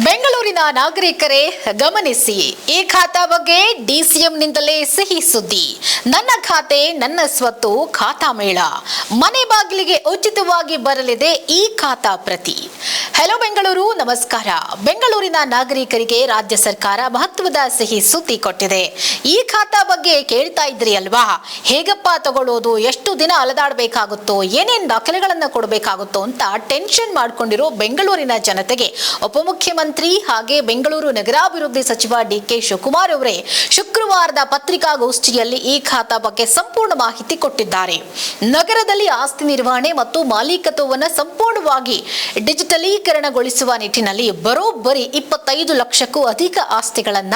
ಬೆಂಗಳೂರಿನ ನಾಗರಿಕರೇ ಗಮನಿಸಿ, ಈ ಖಾತಾ ಬಗ್ಗೆ ಡಿಸಿಎಂನಿಂದಲೇ ಸಿಹಿ ಸುದ್ದಿ. ನನ್ನ ಖಾತೆ ನನ್ನ ಸ್ವತ್ತು ಖಾತಾ ಮೇಳ. ಮನೆ ಬಾಗಿಲಿಗೆ ಉಚಿತವಾಗಿ ಬರಲಿದೆ ಈ ಖಾತಾ ಪ್ರತಿ. ಹೆಲೋ ಬೆಂಗಳೂರು, ನಮಸ್ಕಾರ. ಬೆಂಗಳೂರಿನ ನಾಗರಿಕರಿಗೆ ರಾಜ್ಯ ಸರ್ಕಾರ ಮಹತ್ವದ ಸಿಹಿ ಸುದ್ದಿ ಕೊಟ್ಟಿದೆ. ಈ ಖಾತಾ ಬಗ್ಗೆ ಕೇಳ್ತಾ ಇದ್ರಿ ಅಲ್ವಾ? ಹೇಗಪ್ಪ ತಗೊಳ್ಳೋದು, ಎಷ್ಟು ದಿನ ಅಲದಾಡಬೇಕಾಗುತ್ತೋ, ಏನೇನ್ ದಾಖಲೆಗಳನ್ನ ಕೊಡಬೇಕಾಗುತ್ತೋ ಅಂತ ಟೆನ್ಷನ್ ಮಾಡ್ಕೊಂಡಿರೋ ಬೆಂಗಳೂರಿನ ಜನತೆಗೆ ಉಪಮುಖ್ಯಮಂತ್ರಿ ಹಾಗೆ ಬೆಂಗಳೂರು ನಗರಾಭಿವೃದ್ಧಿ ಸಚಿವ ಡಿಕೆ ಶಿವಕುಮಾರ್ ಅವರೇ ಶುಕ್ರವಾರದ ಪತ್ರಿಕಾಗೋಷ್ಠಿಯಲ್ಲಿ ಈ ಖಾತಾ ಬಗ್ಗೆ ಸಂಪೂರ್ಣ ಮಾಹಿತಿ ಕೊಟ್ಟಿದ್ದಾರೆ. ನಗರದಲ್ಲಿ ಆಸ್ತಿ ನಿರ್ವಹಣೆ ಮತ್ತು ಮಾಲೀಕತ್ವವನ್ನು ಸಂಪೂರ್ಣವಾಗಿ ಡಿಜಿಟಲೀಕರಣಗೊಳಿಸುವ ನಿಟ್ಟಿನಲ್ಲಿ ಬರೋಬ್ಬರಿ 25 ಲಕ್ಷಕ್ಕೂ ಅಧಿಕ ಆಸ್ತಿಗಳನ್ನ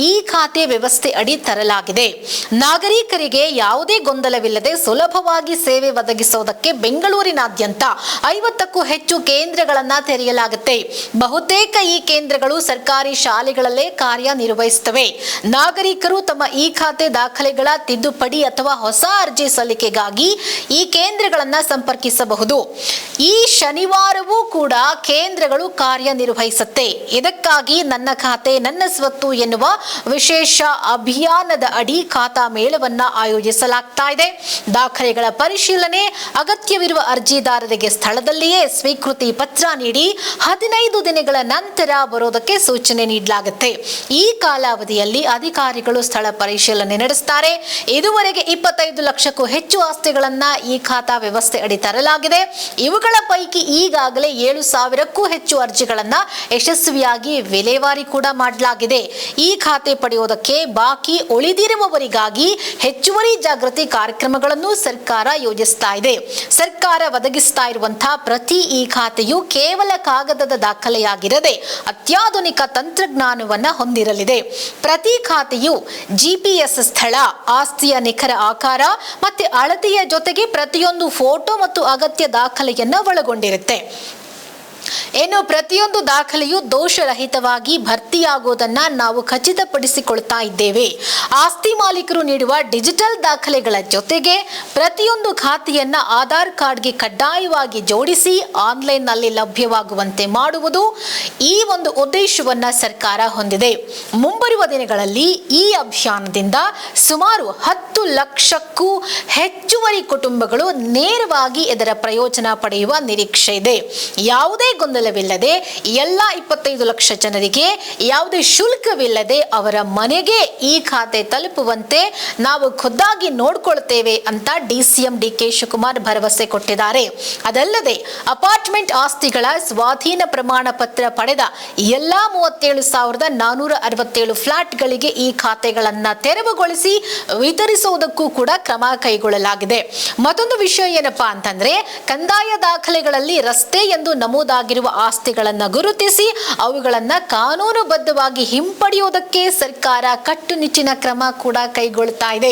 ಈ ಖಾತೆ ವ್ಯವಸ್ಥೆ ಅಡಿ ತರಲಾಗಿದೆ. ನಾಗರಿಕರಿಗೆ ಯಾವುದೇ ಗೊಂದಲವಿಲ್ಲದೆ ಸುಲಭವಾಗಿ ಸೇವೆ ಒದಗಿಸುವುದಕ್ಕೆ ಬೆಂಗಳೂರಿನಾದ್ಯಂತ 50ಕ್ಕೂ ಹೆಚ್ಚು ಕೇಂದ್ರಗಳನ್ನ ತೆರೆಯಲಾಗುತ್ತೆ. ಬಹುತೇಕ ಈ ಕೇಂದ್ರಗಳು ಸರ್ಕಾರಿ ಶಾಲೆಗಳಲ್ಲೇ ಕಾರ್ಯನಿರ್ವಹಿಸುತ್ತವೆ. ನಾಗರಿಕರು ತಮ್ಮ ಈ ಖಾತೆ ದಾಖಲೆಗಳ ತಿದ್ದುಪಡಿ ಅಥವಾ ಹೊಸ ಅರ್ಜಿ ಸಲ್ಲಿಕೆಗಾಗಿ ಈ ಕೇಂದ್ರಗಳನ್ನ ಸಂಪರ್ಕಿಸಬಹುದು. ಈ ಶನಿವಾರವೂ ಕೂಡ ಕೇಂದ್ರಗಳು ಕಾರ್ಯನಿರ್ವಹಿಸುತ್ತೆ. ಇದಕ್ಕಾಗಿ ನನ್ನ ಖಾತೆ ನನ್ನ ಸ್ವತ್ತು ಎನ್ನುವ ವಿಶೇಷ ಅಭಿಯಾನದ ಅಡಿ ಖಾತಾ ಮೇಳವನ್ನ ಆಯೋಜಿಸಲಾಗ್ತಾ ಇದೆ. ದಾಖಲೆಗಳ ಪರಿಶೀಲನೆ, ಅಗತ್ಯವಿರುವ ಅರ್ಜಿದಾರರಿಗೆ ಸ್ಥಳದಲ್ಲಿಯೇ ಸ್ವೀಕೃತಿ ಪತ್ರ ನೀಡಿ 15 ದಿನಗಳ ನಂತರ ಬರೋದಕ್ಕೆ ಸೂಚನೆ ನೀಡಲಾಗುತ್ತೆ. ಈ ಕಾಲಾವಧಿಯಲ್ಲಿ ಅಧಿಕಾರಿಗಳು ಸ್ಥಳ ಪರಿಶೀಲನೆ ನಡೆಸುತ್ತಾರೆ. ಇದುವರೆಗೆ 25 ಲಕ್ಷಕ್ಕೂ ಹೆಚ್ಚು ಆಸ್ತಿಗಳನ್ನ ಈ ಖಾತಾ ವ್ಯವಸ್ಥೆ ಅಡಿ ತರಲಾಗಿದೆ. ಇವುಗಳ ಪೈಕಿ ಈಗಾಗಲೇ 7,000ಕ್ಕೂ ಹೆಚ್ಚು ಅರ್ಜಿಗಳನ್ನ ಯಶಸ್ವಿಯಾಗಿ ವಿಲೇವಾರಿ ಕೂಡ ಮಾಡಲಾಗಿದೆ. ಈ ಖಾತೆ ಪಡೆಯುವುದಕ್ಕೆ ಬಾಕಿ ಉಳಿದಿರುವವರಿಗಾಗಿ ಹೆಚ್ಚುವರಿ ಜಾಗೃತಿ ಕಾರ್ಯಕ್ರಮಗಳನ್ನು ಸರ್ಕಾರ ಯೋಜಿಸ್ತಾ ಇದೆ. ಸರ್ಕಾರ ಒದಗಿಸ್ತಾ ಇರುವಂತಹ ಪ್ರತಿ ಈ ಖಾತೆಯು ಕೇವಲ ಕಾಗದದ ದಾಖಲೆಯಾಗಿರದೆ ಅತ್ಯಾಧುನಿಕ ತಂತ್ರಜ್ಞಾನವನ್ನ ಹೊಂದಿರಲಿದೆ. ಪ್ರತಿ ಖಾತೆಯು ಜಿಪಿಎಸ್ ಸ್ಥಳ, ಆಸ್ತಿಯ ನಿಖರ ಆಕಾರ ಮತ್ತೆ ಅಳತೆಯ ಜೊತೆಗೆ ಪ್ರತಿಯೊಂದು ಫೋಟೋ ಮತ್ತು ಅಗತ್ಯ ದಾಖಲೆಯನ್ನ ಒಳಗೊಂಡಿರುತ್ತೆ. ಇನ್ನು ಪ್ರತಿಯೊಂದು ದಾಖಲೆಯು ದೋಷರಹಿತವಾಗಿ ಭರ್ತಿಯಾಗುವುದನ್ನ ನಾವು ಖಚಿತಪಡಿಸಿಕೊಳ್ತಾ ಇದ್ದೇವೆ. ಆಸ್ತಿ ಮಾಲೀಕರು ನೀಡುವ ಡಿಜಿಟಲ್ ದಾಖಲೆಗಳ ಜೊತೆಗೆ ಪ್ರತಿಯೊಂದು ಖಾತೆಯನ್ನ ಆಧಾರ್ ಕಾರ್ಡ್ಗೆ ಕಡ್ಡಾಯವಾಗಿ ಜೋಡಿಸಿ ಆನ್ಲೈನ್ನಲ್ಲಿ ಲಭ್ಯವಾಗುವಂತೆ ಮಾಡುವುದು ಈ ಒಂದು ಉದ್ದೇಶವನ್ನ ಸರ್ಕಾರ ಹೊಂದಿದೆ. ಮುಂಬರುವ ದಿನಗಳಲ್ಲಿ ಈ ಅಭಿಯಾನದಿಂದ ಸುಮಾರು 10 ಲಕ್ಷಕ್ಕೂ ಹೆಚ್ಚುವರಿ ಕುಟುಂಬಗಳು ನೇರವಾಗಿ ಇದರ ಪ್ರಯೋಜನ ಪಡೆಯುವ ನಿರೀಕ್ಷೆ ಇದೆ. ಯಾವುದೇ ಗೊಂದಲವಿಲ್ಲದೆ ಎಲ್ಲ 25 ಲಕ್ಷ ಜನರಿಗೆ ಯಾವುದೇ ಶುಲ್ಕವಿಲ್ಲದೆ ಅವರ ಮನೆಗೆ ಈ ಖಾತೆ ತಲುಪುವಂತೆ ನಾವು ಖುದ್ದಾಗಿ ನೋಡಿಕೊಳ್ತೇವೆ ಅಂತ ಡಿಸಿಎಂ ಡಿಕೆ ಶಿವಕುಮಾರ್ ಭರವಸೆ ಕೊಟ್ಟಿದ್ದಾರೆ. ಅದಲ್ಲದೆ ಅಪಾರ್ಟ್ಮೆಂಟ್ ಆಸ್ತಿಗಳ ಸ್ವಾಧೀನ ಪ್ರಮಾಣ ಪತ್ರ ಪಡೆದ ಎಲ್ಲಾ 37,467 ಫ್ಲಾಟ್ಗಳಿಗೆ ಈ ಖಾತೆಗಳನ್ನ ತೆರವುಗೊಳಿಸಿ ವಿತರಿಸುವುದಕ್ಕೂ ಕೂಡ ಕ್ರಮ ಕೈಗೊಳ್ಳಲಾಗಿದೆ. ಮತ್ತೊಂದು ವಿಷಯ ಏನಪ್ಪಾ ಅಂತಂದ್ರೆ, ಕಂದಾಯ ದಾಖಲೆಗಳಲ್ಲಿ ರಸ್ತೆ ಎಂದು ನಮೂದಾಗಿರುವ ಆಸ್ತಿಗಳನ್ನು ಗುರುತಿಸಿ ಅವುಗಳನ್ನು ಕಾನೂನುಬದ್ಧವಾಗಿ ಹಿಂಪಡೆಯುವುದಕ್ಕೆ ಸರ್ಕಾರ ಕಟ್ಟುನಿಟ್ಟಿನ ಕ್ರಮ ಕೂಡ ಕೈಗೊಳ್ಳುತ್ತಾ ಇದೆ.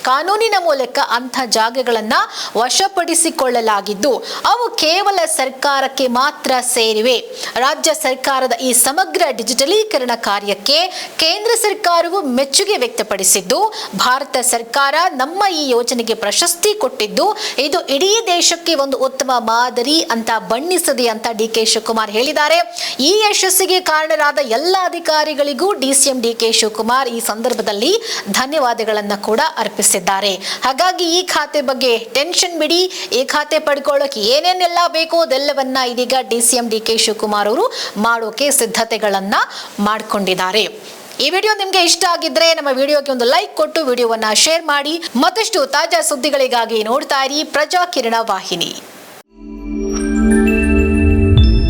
ಕಾನೂನಿನ ಮೂಲಕ ಅಂಥ ಜಾಗಗಳನ್ನು ವಶಪಡಿಸಿಕೊಳ್ಳಲಾಗಿದ್ದು ಅವು ಕೇವಲ ಸರ್ಕಾರಕ್ಕೆ ಮಾತ್ರ ಸೇರಿವೆ. ರಾಜ್ಯ ಸರ್ಕಾರದ ಈ ಸಮಗ್ರ ಡಿಜಿಟಲೀಕರಣ ಕಾರ್ಯಕ್ಕೆ ಕೇಂದ್ರ ಸರ್ಕಾರವು ಮೆಚ್ಚುಗೆ ವ್ಯಕ್ತಪಡಿಸಿದ್ದು, ಭಾರತ ಸರ್ಕಾರ ನಮ್ಮ ಈ ಯೋಜನೆಗೆ ಪ್ರಶಸ್ತಿ ಕೊಟ್ಟಿದ್ದು ಇದು ಇಡೀ ದೇಶಕ್ಕೆ ಒಂದು ಉತ್ತಮ ಮಾದರಿ ಅಂತ ಬಣ್ಣಿಸಿದೆ ಅಂತ ಡಿಕೆ ಶಿವಕುಮಾರ್ ಹೇಳಿದ್ದಾರೆ. ಈ ಯಶಸ್ಸಿಗೆ ಕಾರಣರಾದ ಎಲ್ಲ ಅಧಿಕಾರಿಗಳಿಗೂ ಡಿಸಿಎಂ ಡಿಕೆ ಶಿವಕುಮಾರ್ ಈ ಸಂದರ್ಭದಲ್ಲಿ ಧನ್ಯವಾದಗಳನ್ನು ಕೂಡ ಅರ್ಪಿಸಿದ್ದಾರೆ. ಹಾಗಾಗಿ ಈ ಖಾತೆ ಬಗ್ಗೆ ಟೆನ್ಷನ್ ಬಿಡಿ. ಈ ಖಾತೆ ಪಡ್ಕೊಳ್ಳೋಕೆ ಏನೇನೆಲ್ಲ ಬೇಕೋ ಅದೆಲ್ಲವನ್ನ ಇದೀಗ ಡಿಸಿಎಂ ಡಿಕೆ ಶಿವಕುಮಾರ್ ಅವರು ಮಾಡೋಕೆ ಸಿದ್ಧತೆಗಳನ್ನ ಮಾಡಿಕೊಂಡಿದ್ದಾರೆ. ಈ ವಿಡಿಯೋ ನಿಮ್ಗೆ ಇಷ್ಟ ಆಗಿದ್ರೆ ನಮ್ಮ ವಿಡಿಯೋಗೆ ಒಂದು ಲೈಕ್ ಕೊಟ್ಟು ವಿಡಿಯೋವನ್ನ ಶೇರ್ ಮಾಡಿ. ಮತ್ತಷ್ಟು ತಾಜಾ ಸುದ್ದಿಗಳಿಗಾಗಿ ನೋಡ್ತಾ ಇರಿ ಪ್ರಜಾಕಿರಣ ವಾಹಿನಿ.